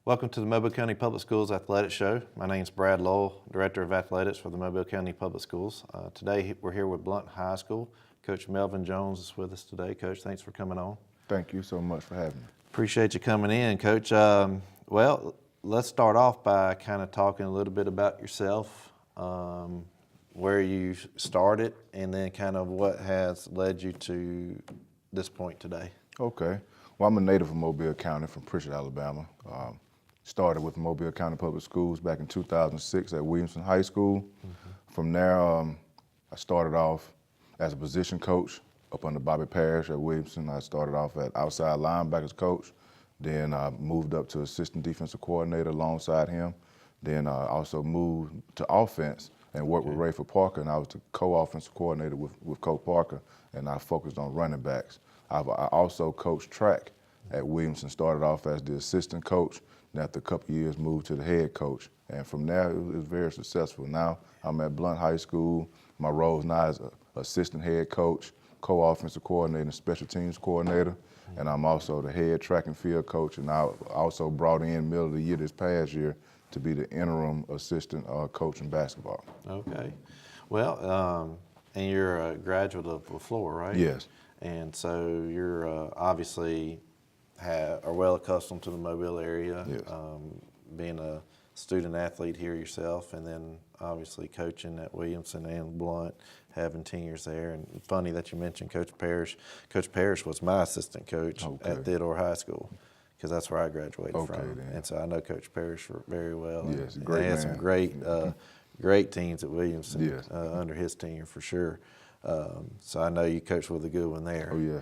Welcome to the Mobile County Public Schools Athletics Show. My name is Brad Lowell, Director of Athletics for the Mobile County Public Schools. Today we're here with Blount High School. Coach Melvin Jones is with us today. Coach, thanks for coming on. Thank you so much for having me. Appreciate you coming in, Coach. Well, let's start off by kind of talking a little bit about yourself, where you started, and then kind of what has led you to this point today. Okay. Well, I'm a native of Mobile County from Pritchard, Alabama. Started with Mobile County Public Schools back in 2006 at Williamson High School. From there, I started off as a position coach up under Bobby Parrish at Williamson. I started off at outside linebackers coach. Then I moved up to assistant defensive coordinator alongside him. Then I also moved to offense and worked with Rayford Parker, and I was the co-offensive coordinator with Coach Parker, and I focused on running backs. I also coached track at Williamson, started off as the assistant coach, and after a couple of years moved to the head coach. And from there, it was very successful. Now I'm at Blount High School. My role is now as assistant head coach, co-offensive coordinator, and special teams coordinator. And I'm also the head track and field coach, and I also brought in middle of the year this past year to be the interim assistant coach in basketball. Okay. Well, and you're a graduate of LaFleur, right? Yes. And so you're obviously are well accustomed to the Mobile area, Yes. being a student athlete here yourself, and then obviously coaching at Williamson and Blount, having tenures there. And funny that you mentioned Coach Parrish. Coach Parrish was my assistant coach at Theodore High School, because that's where I graduated from. Then. And so I know Coach Parrish very well. Yes, and great they had man. some great teams at Williamson. Yes. Under his tenure for sure. So I know you coached with a good one there. Oh yeah.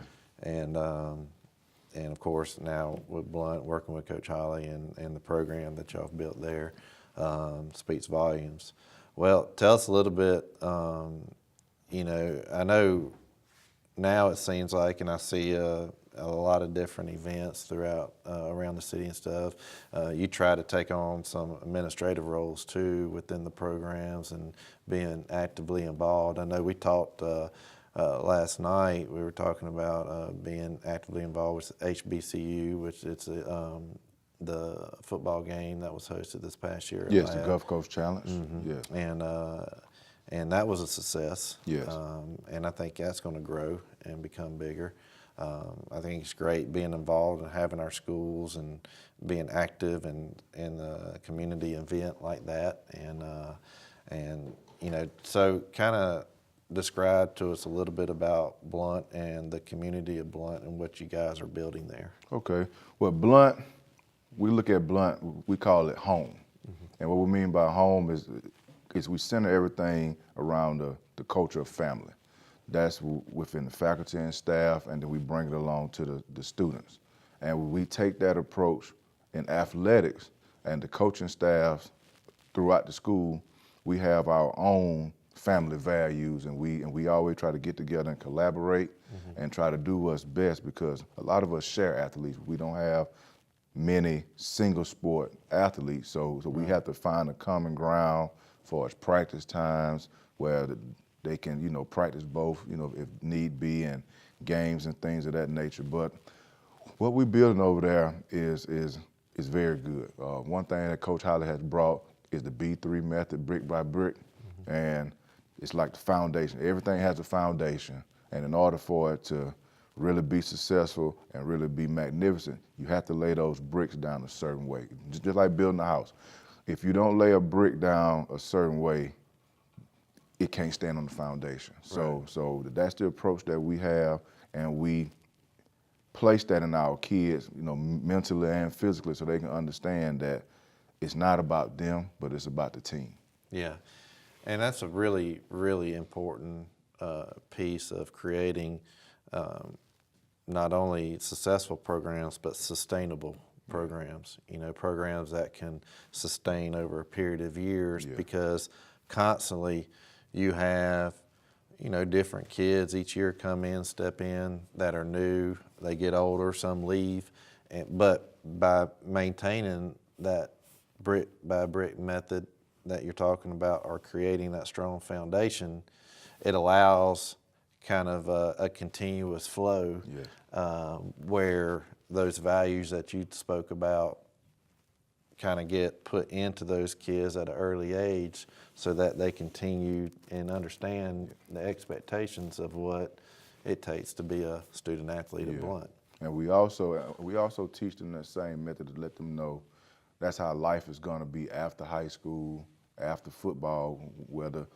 And of course now with Blount, working with Coach Holly and the program that y'all have built there, speaks volumes. Well, tell us a little bit. I know now it seems like, and I see a lot of different events throughout around the city and stuff. You try to take on some administrative roles too within the programs and being actively involved. I know we talked last night. We were talking about being actively involved with HBCU, which it's the football game that was hosted this past year. Yes, the Gulf Coast Challenge. Yes. And that was a success. Yes. And I think that's going to grow and become bigger. I think it's great being involved and having our schools and being active in a community event like that. And so kind of describe to us a little bit about Blount and the community of Blount and what you guys are building there. Okay. Well, Blount, we look at Blount, we call it home. And what we mean by home is we center everything around the culture of family. That's within the faculty and staff, and then we bring it along to the students. And we take that approach in athletics and the coaching staffs throughout the school. We have our own family values, and we always try to get together and collaborate and try to do what's best, because a lot of us share athletes. We don't have many single sport athletes, so we have to find a common ground for its practice times where they can, practice both, if need be, and games and things of that nature. But what we're building over there is very good. One thing that Coach Holly has brought is the B3 method, brick by brick, and it's like the foundation. Everything has a foundation, and in order for it to really be successful and really be magnificent, you have to lay those bricks down a certain way. Just like building a house. If you don't lay a brick down a certain way, it can't stand on the foundation. So that's the approach that we have, and we place that in our kids, mentally and physically, so they can understand that it's not about them, but it's about the team. Yeah, and that's a really, really important piece of creating not only successful programs, but sustainable programs, programs that can sustain over a period of years, because constantly you have, different kids each year come in, step in that are new, they get older, some leave, but by maintaining that brick by brick method that you're talking about, or creating that strong foundation, it allows kind of a continuous flow where those values that you spoke about kind of get put into those kids at an early age so that they continue and understand the expectations of what it takes to be a student athlete at Blount. And we also teach them that same method to let them know that's how life is going to be after high school, after football, whether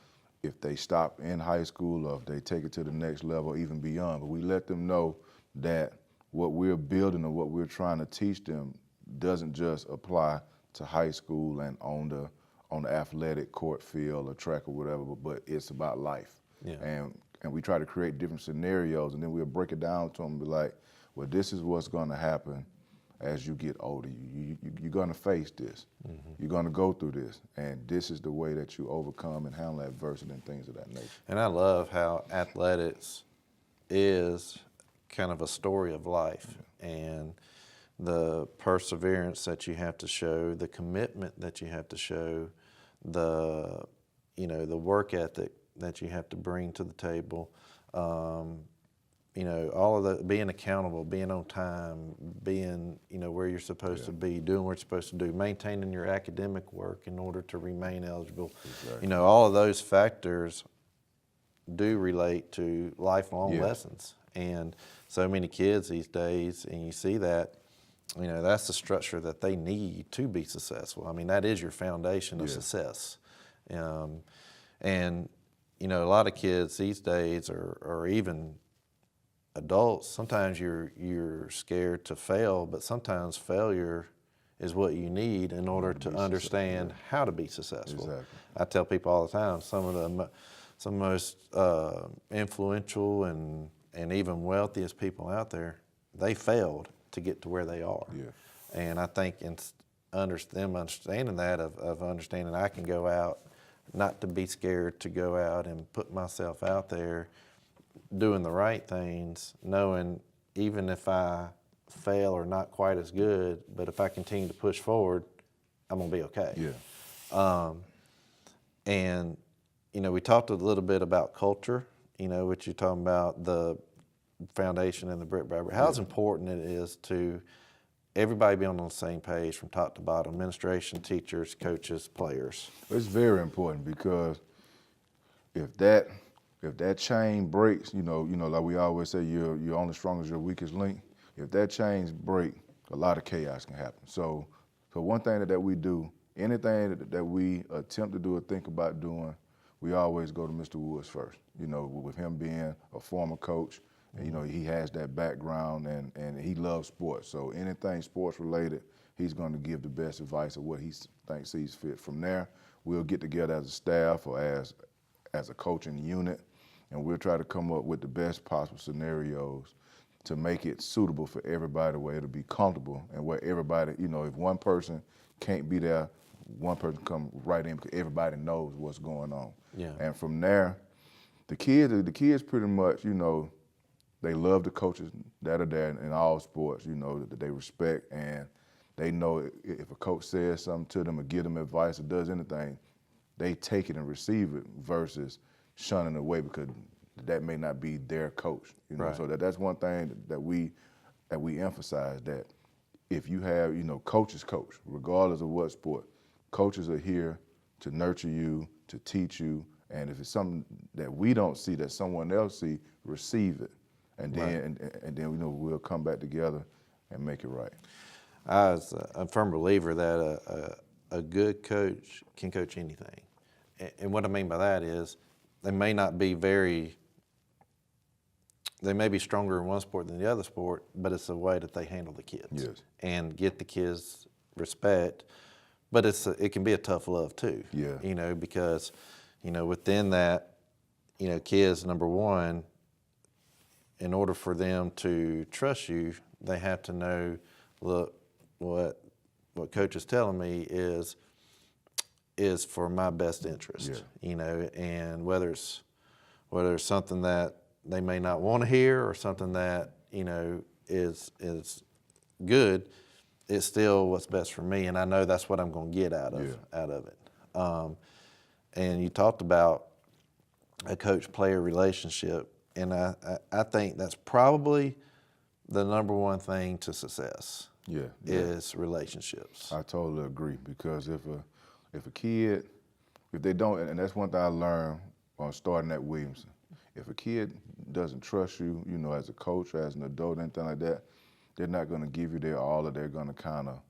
if they stop in high school or if they take it to the next level, even beyond. But we let them know that what we're building or what we're trying to teach them doesn't just apply to high school and on the athletic court field or track or whatever, but it's about life. Yeah. And we try to create different scenarios, and then we'll break it down to them and be like, well, this is what's going to happen as you get older. You're going to face this. Mm-hmm. You're going to go through this, and this is the way that you overcome and handle adversity and things of that nature. And I love how athletics is kind of a story of life, and the perseverance that you have to show, the commitment that you have to show, the work ethic that you have to bring to the table. All of that, being accountable, being on time, being, where you're supposed to be, doing what you're supposed to do, maintaining your academic work in order to remain eligible. Exactly. All of those factors do relate to lifelong lessons. And so many kids these days, and you see that, that's the structure that they need to be successful. I mean, that is your foundation of success. And, a lot of kids these days or even adults, sometimes you're scared to fail, but sometimes failure is what you need in order to understand how to be successful. Exactly. I tell people all the time, some of the most influential and even wealthiest people out there, they failed to get to where they are. Yeah. And I think them understanding that, of understanding I can go out, not to be scared to go out and put myself out there, doing the right things, knowing even if I fail or not quite as good, but if I continue to push forward, I'm gonna be okay. Yeah. And we talked a little bit about culture, what you're talking about, the foundation and the brick by brick. How important it is to everybody be on the same page from top to bottom, administration, teachers, coaches, players. It's very important, because if that chain breaks, like we always say, you're only strong as your weakest link. If that chain break, a lot of chaos can happen. So one thing that we do, anything that we attempt to do or think about doing, we always go to Mr. Woods first. With him being a former coach, and he has that background and he loves sports. So anything sports related, he's going to give the best advice of what he thinks sees fit. From there, we'll get together as a staff or as a coaching unit, and we'll try to come up with the best possible scenarios to make it suitable for everybody, where it'll be comfortable and where everybody, if one person can't be there, one person come right in, because everybody knows what's going on. Yeah. And from there, the kids pretty much, they love the coaches that are there in all sports, that they respect, and they know if a coach says something to them or give them advice or does anything, they take it and receive it versus shunning away because that may not be their coach. Right. So that's one thing that we emphasize, that if you have, coaches coach, regardless of what sport, coaches are here to nurture you, to teach you, and if it's something that we don't see that someone else see, receive it. And then, and then we'll come back together and make it right. I was a firm believer that a good coach can coach anything. And what I mean by that is they may be stronger in one sport than the other sport, but it's the way that they handle the kids and get the kids respect. But it can be a tough love too. Yeah. Because within that, kids, number one, in order for them to trust you, they have to know, look, what coach is telling me is for my best interest. Yeah. And whether it's something that they may not want to hear or something that is good, it's still what's best for me, and I know that's what I'm going to get out of it. And you talked about a coach-player relationship, and I think that's probably the number one thing to success. Yeah. is relationships. I totally agree, because if a kid, if they don't, and that's one thing I learned on starting at Williamson, if a kid doesn't trust you, you know, as a coach, as an adult, anything like that, they're not going to give you their all, or they're going to kind of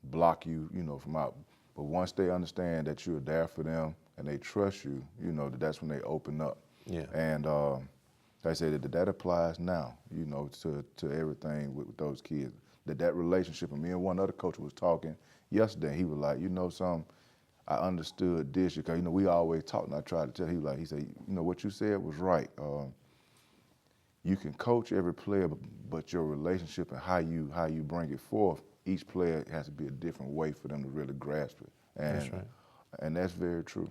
block you, you know, from out. But once they understand that you're there for them and they trust you, you know, that's when they open up. Yeah. And like I said, that applies now, you know, to everything with those kids. That relationship, and me and one other coach was talking yesterday. He was like, you know, I understood this, because, you know, we always talk, and I tried to tell, he said, you know, what you said was right. You can coach every player, but your relationship and how you bring it forth, each player has to be a different way for them to really grasp it. And, That's right. And that's very true.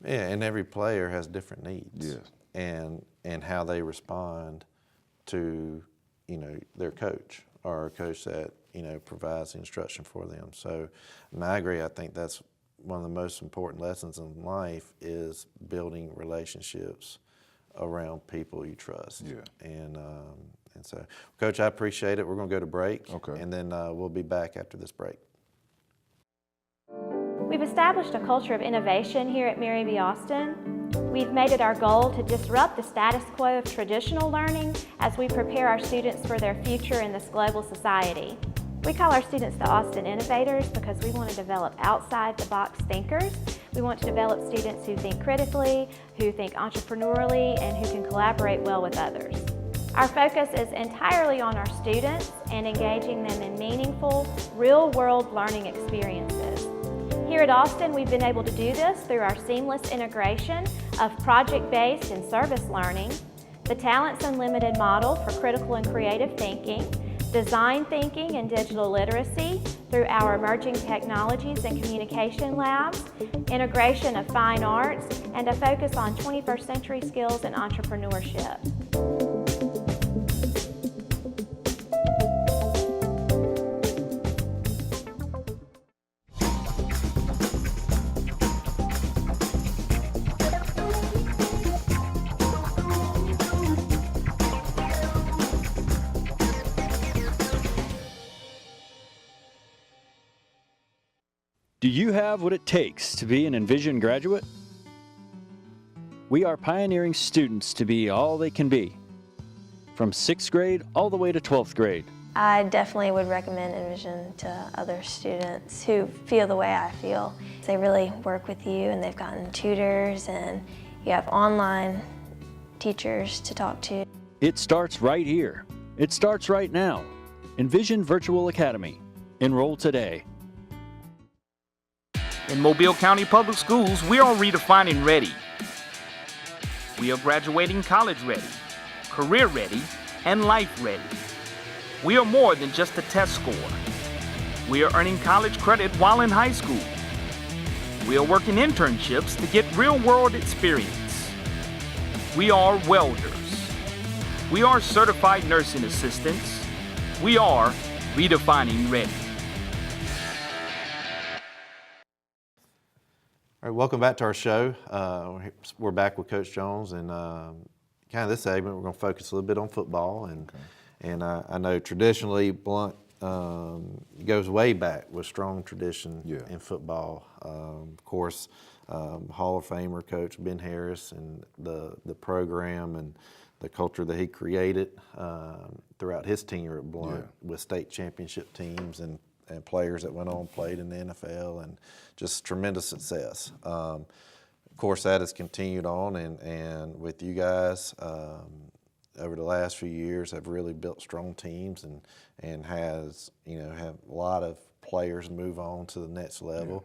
Yeah, and every player has different needs. Yes. And how they respond to, you know, their coach, or a coach that, you know, provides the instruction for them. So, and I agree. I think that's one of the most important lessons in life, is building relationships around people you trust. Yeah. And so, Coach, I appreciate it. We're going to go to break. Okay. And then we'll be back after this break. We've established a culture of innovation here at Mary B. Austin. We've made it our goal to disrupt the status quo of traditional learning as we prepare our students for their future in this global society. We call our students the Austin Innovators because we want to develop outside-the-box thinkers. We want to develop students who think critically, who think entrepreneurially, and who can collaborate well with others. Our focus is entirely on our students and engaging them in meaningful, real-world learning experiences. Here at Austin, we've been able to do this through our seamless integration of project-based and service learning, the Talents Unlimited model for critical and creative thinking, design thinking and digital literacy through our emerging technologies and communication labs, integration of fine arts, and a focus on 21st century skills and entrepreneurship. Do you have what it takes to be an Envision graduate? We are pioneering students to be all they can be, from 6th grade all the way to 12th grade. I definitely would recommend Envision to other students who feel the way I feel. They really work with you, and they've gotten tutors, and you have online teachers to talk to. It starts right here. It starts right now. Envision Virtual Academy. Enroll today. In Mobile County Public Schools, we are redefining ready. We are graduating college ready, career ready, and life ready. We are more than just a test score. We are earning college credit while in high school. We are working internships to get real-world experience. We are welders. We are certified nursing assistants. We are redefining ready. All right, welcome back to our show. We're back with Coach Jones, and kind of this segment we're going to focus a little bit on football. And I know traditionally Blount goes way back with strong tradition in football. Of course, Hall of Famer Coach Ben Harris and the program and the culture that he created throughout his tenure at Blount with state championship teams and players that went on and played in the NFL, and just tremendous success. Of course, that has continued on, and with you guys over the last few years have really built strong teams and has, you know, have a lot of players move on to the next level.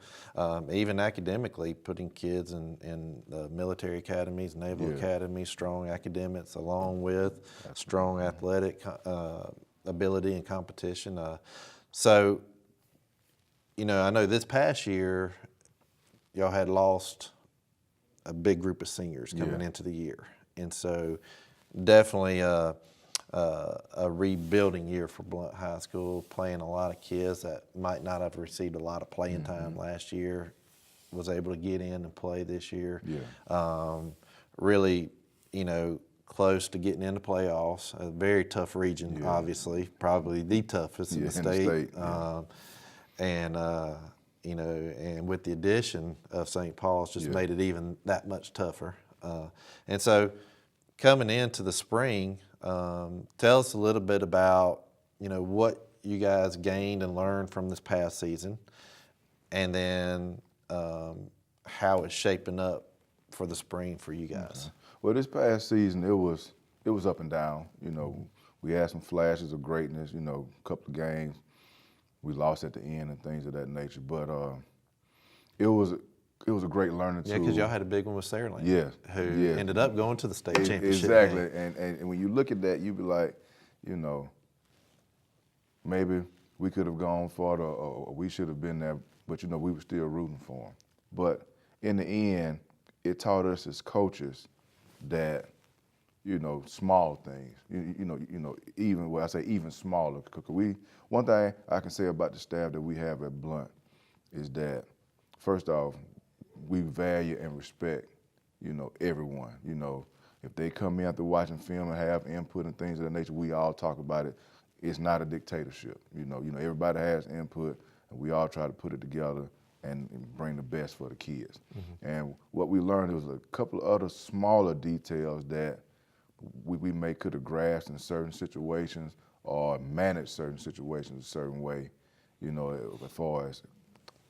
Even academically, putting kids in the military academies, naval academies, strong academics, along with strong athletic ability and competition. So, you know, I know this past year, y'all had lost a big group of seniors coming into the year. And so definitely a rebuilding year for Blount High School, playing a lot of kids that might not have received a lot of playing time last year, was able to get in and play this year. Really, you know, close to getting into playoffs. A very tough region, obviously, probably the toughest in the state. And you know, and with the addition of St. Paul's, just made it even that much tougher. And so, coming into the spring, tell us a little bit about, you know, what you guys gained and learned from this past season, and then how it's shaping up for the spring for you guys. Well, this past season, it was up and down. You know, we had some flashes of greatness. You know, a couple of games we lost at the end and things of that nature. But it was a great learning tool. Yeah, because y'all had a big one with Saraland. Who ended up going to the state championship. Exactly, and when you look at that, you be like, you know, maybe we could have gone farther, or we should have been there. But you know, we were still rooting for them. But in the end, it taught us as coaches that, you know, small things, you know, even, well, I say even smaller, because one thing I can say about the staff that we have at Blount is that, first off, we value and respect, you know, everyone. You know, if they come in after watching film and have input and things of that nature, we all talk about it. It's not a dictatorship. You know, everybody has input, and we all try to put it together and bring the best for the kids. And what we learned was a couple of other smaller details that we may could have grasped in certain situations or managed certain situations a certain way, you know, as far as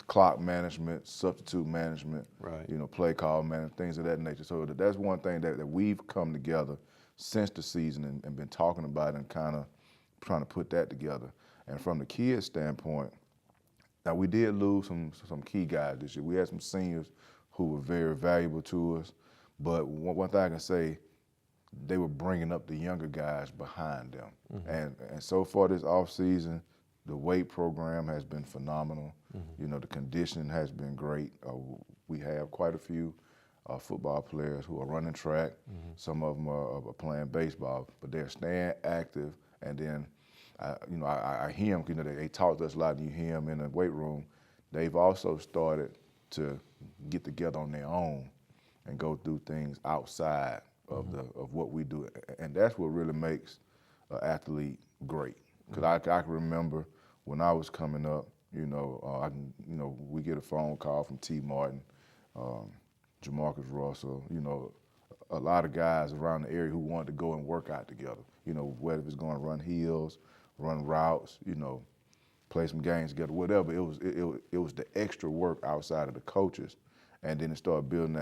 clock management, substitute management, you know, play call management, things of that nature. So that's one thing that we've come together since the season and been talking about and kind of trying to put that together. And from the kids' standpoint, now we did lose some key guys this year. We had some seniors who were very valuable to us, but one thing I can say, they were bringing up the younger guys behind them. And so far this offseason, the weight program has been phenomenal. You know, the conditioning has been great. We have quite a few football players who are running track. Some of them are playing baseball, but they're staying active. And then, you know, I hear them, you know, they talk to us a lot, and you hear them in the weight room. They've also started to get together on their own and go do things outside of what we do, and that's what really makes an athlete great. Because I can remember when I was coming up, you know, we get a phone call from T. Martin, Jamarcus Russell, you know, a lot of guys around the area who wanted to go and work out together. You know, whether it's going to run hills, run routes, you know, play some games together, whatever. It was the extra work outside of the coaches, and then it started building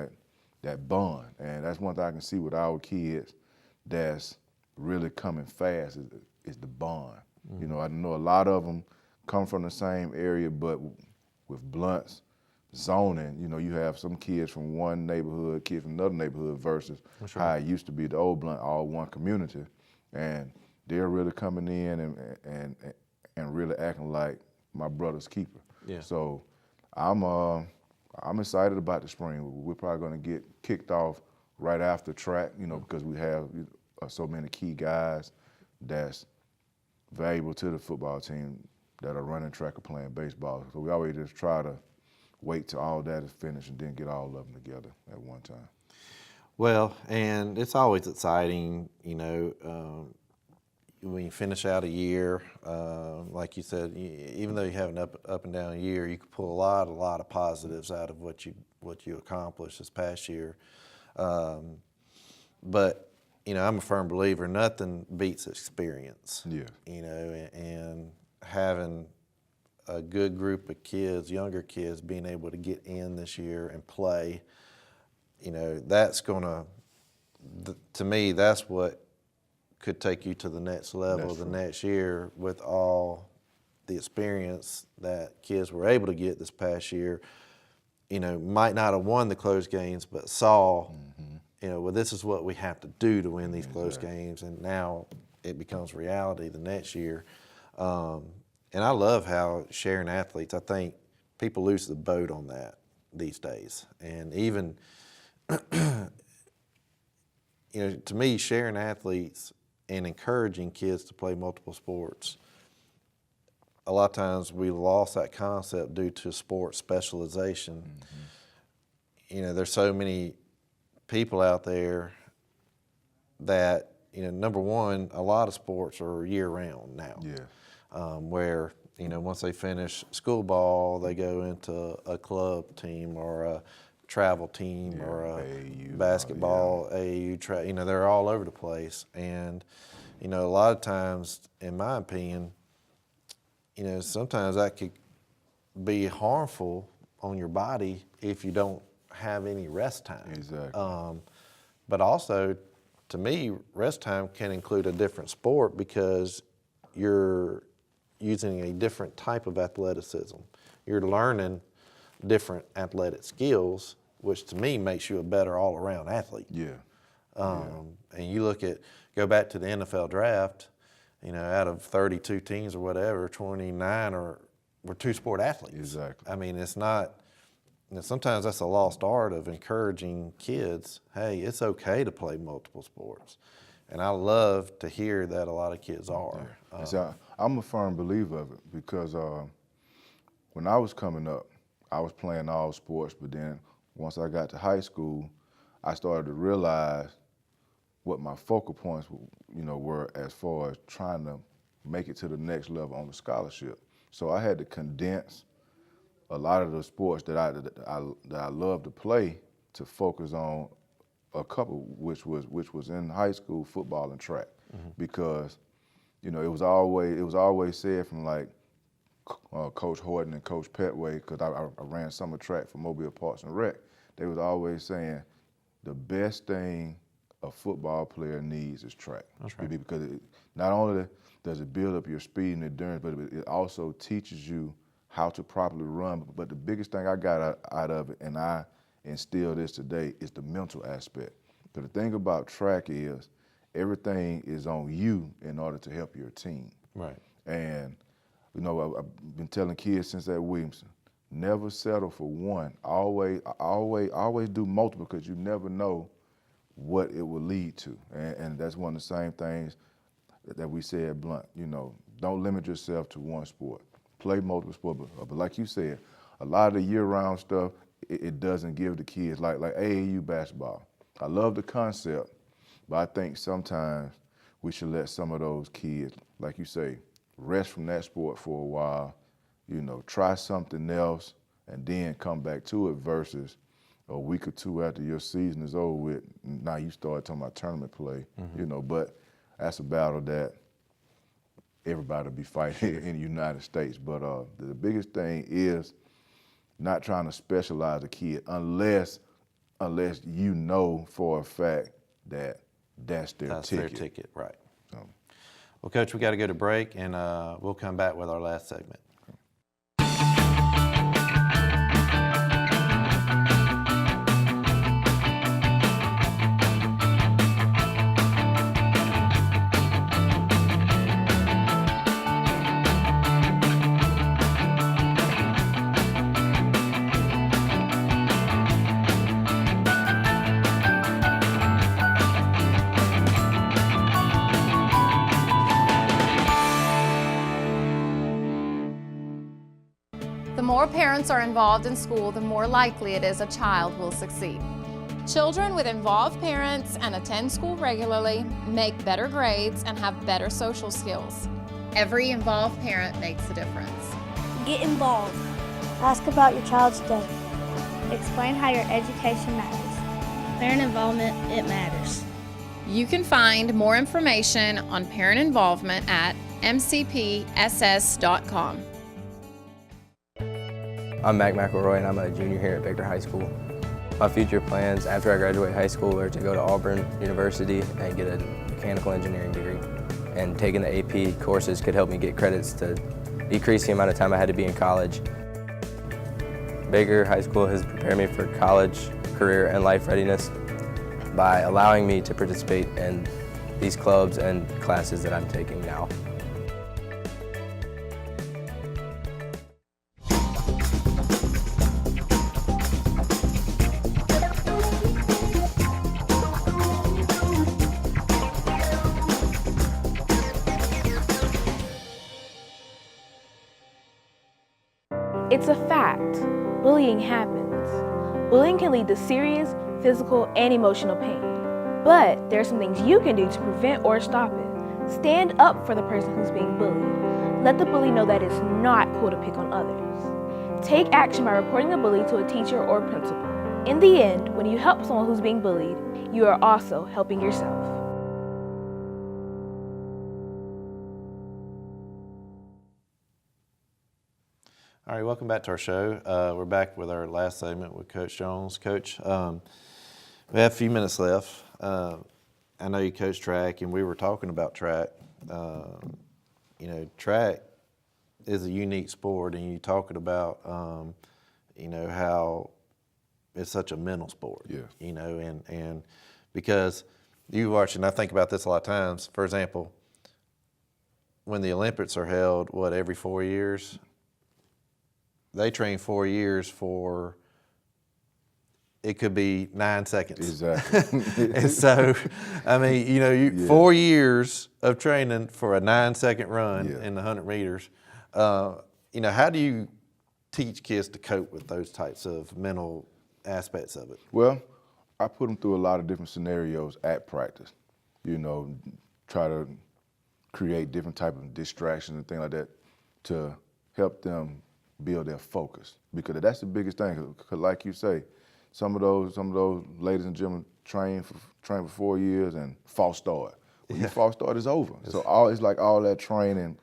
that bond. And that's one thing I can see with our kids that's really coming fast is the bond. You know, I know a lot of them come from the same area, but with Blount's zoning, you know, you have some kids from one neighborhood, kids from another neighborhood versus how it used to be the old Blount, all one community. And they're really coming in and really acting like my brother's keeper. So I'm excited about the spring. We're probably going to get kicked off right after track, you know, because we have so many key guys that's valuable to the football team that are running track or playing baseball. So we always just try to wait till all that is finished and then get all of them together at one time. Well, and it's always exciting, you know, when you finish out a year, like you said, even though you have an up and down year, you can pull a lot of positives out of what you accomplished this past year. But you know, I'm a firm believer nothing beats experience. You know, and having a good group of kids, younger kids, being able to get in this year and play, you know, that's gonna, to me, that's what could take you to the next level the next year with all the experience that kids were able to get this past year. You know, might not have won the close games, but saw, you know, well, this is what we have to do to win these close games, and now it becomes reality the next year. And I love how sharing athletes, I think people lose the boat on that these days. And even, you know, to me, sharing athletes and encouraging kids to play multiple sports, a lot of times we lost that concept due to sport specialization. You know, there's so many people out there that, you know, number one, a lot of sports are year-round now. Yeah. Where, you know, once they finish school ball, they go into a club team or a travel team or a AAU, basketball, AAU, you know, they're all over the place. And, you know, a lot of times, in my opinion, you know, sometimes that could be harmful on your body if you don't have any rest time. Exactly. But also, to me, rest time can include a different sport because you're using a different type of athleticism. You're learning different athletic skills, which to me makes you a better all-around athlete. Yeah. And you go back to the NFL draft, you know, out of 32 teams or whatever, 29 were two-sport athletes. Exactly. I mean, it's not, you know, sometimes that's a lost art of encouraging kids, hey, it's okay to play multiple sports. And I love to hear that a lot of kids are. So I'm a firm believer of it because when I was coming up, I was playing all sports, but then once I got to high school, I started to realize what my focal points, you know, were as far as trying to make it to the next level on the scholarship. So I had to condense a lot of the sports that I love to play to focus on a couple, which was in high school, football and track, because, you know, it was always said from like Coach Horton and Coach Petway, because I ran summer track for Mobile Parks and Rec. They was always saying the best thing a football player needs is track. That's right. Because not only does it build up your speed and endurance, but it also teaches you how to properly run. But the biggest thing I got out of it, and I instill this today, is the mental aspect. But the thing about track is everything is on you in order to help your team. Right. And, you know, I've been telling kids since at Williamson, never settle for one. Always do multiple, because you never know what it will lead to. And that's one of the same things that we say at Blount. You know, don't limit yourself to one sport. Play multiple sports. But like you said, a lot of the year-round stuff, it doesn't give the kids, like AAU basketball. I love the concept, but I think sometimes we should let some of those kids, like you say, rest from that sport for a while, you know, try something else, and then come back to it, versus a week or two after your season is over with, now you start talking about tournament play, you know. But that's a battle that everybody will be fighting in the United States. But the biggest thing is not trying to specialize a kid unless you know for a fact that that's their ticket. Their ticket, right. Well, Coach, we got to go to break, and we'll come back with our last segment. The more parents are involved in school, the more likely it is a child will succeed. Children with involved parents and attend school regularly make better grades and have better social skills. Every involved parent makes a difference. Get involved. Ask about your child's day. Explain how your education matters. Parent involvement, it matters. You can find more information on parent involvement at mcpss.com. I'm Mac McElroy, and I'm a junior here at Baker High School. My future plans after I graduate high school are to go to Auburn University and get a mechanical engineering degree. And taking the AP courses could help me get credits to decrease the amount of time I had to be in college. Baker High School has prepared me for college, career, and life readiness by allowing me to participate in these clubs and classes that I'm taking now. It's a fact. Bullying happens. Bullying can lead to serious physical and emotional pain. But there are some things you can do to prevent or stop it. Stand up for the person who's being bullied. Let the bully know that it's not cool to pick on others. Take action by reporting the bully to a teacher or principal. In the end, when you help someone who's being bullied, you are also helping yourself. All right, welcome back to our show. We're back with our last segment with Coach Jones. Coach, we have a few minutes left. I know you coach track, and we were talking about track. You know, track is a unique sport, and you're talking about, you know, how it's such a mental sport. Yeah. You know, and because you watch, and I think about this a lot of times. For example, when the Olympics are held, every 4 years? They train 4 years for, it could be 9 seconds. Exactly. And so, I mean, you know, 4 years of training for a 9-second run in the 100 meters. You know, how do you teach kids to cope with those types of mental aspects of it? Well, I put them through a lot of different scenarios at practice. You know, try to create different type of distractions and things like that to help them build their focus, because that's the biggest thing. Because like you say, some of those ladies and gentlemen train for 4 years and false start. When you false start, it's over. So it's like all that training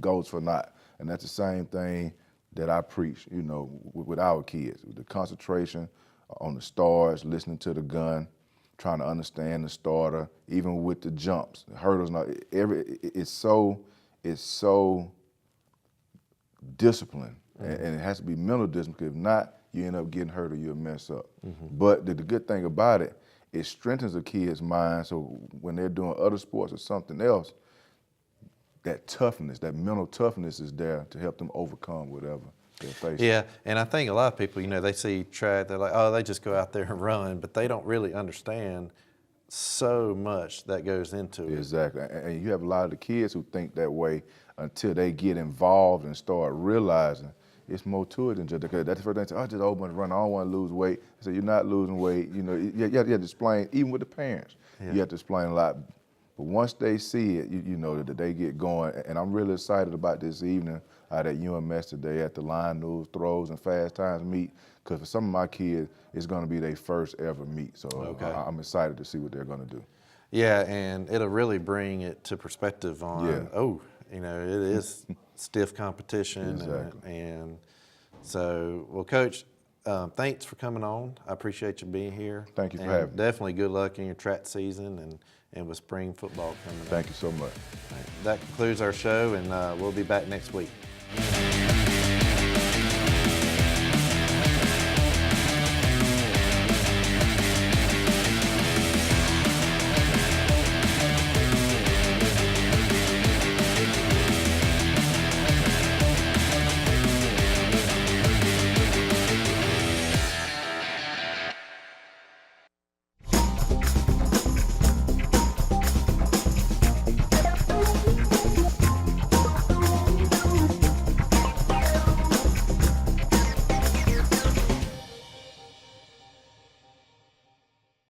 goes for naught. And that's the same thing that I preach, you know, with our kids, with the concentration on the starts, listening to the gun, trying to understand the starter, even with the jumps, hurdles. It's so disciplined. And it has to be mental discipline, because if not, you end up getting hurt or you'll mess up. But the good thing about it, it strengthens a kid's mind, so when they're doing other sports or something else, that toughness, that mental toughness is there to help them overcome whatever they're facing. Yeah, and I think a lot of people, you know, they see track, they're like, oh, they just go out there and run, but they don't really understand so much that goes into it. Exactly, and you have a lot of the kids who think that way until they get involved and start realizing it's more to it than just, because that's the first thing they say, oh, just open and run, I don't want to lose weight. I say, you're not losing weight. You know, you have to explain, even with the parents, you have to explain a lot. But once they see it, you know that they get going. And I'm really excited about this evening at UMS today at the line moves, throws, and fast times meet, because for some of my kids, it's going to be their first ever meet. So I'm excited to see what they're going to do. Yeah, and it'll really bring it to perspective on, oh, you know, it is stiff competition. Exactly. And so, well, Coach, thanks for coming on. I appreciate you being here. Thank you for having me. Definitely good luck in your track season and with spring football coming up. Thank you so much. That concludes our show, and we'll be back next week.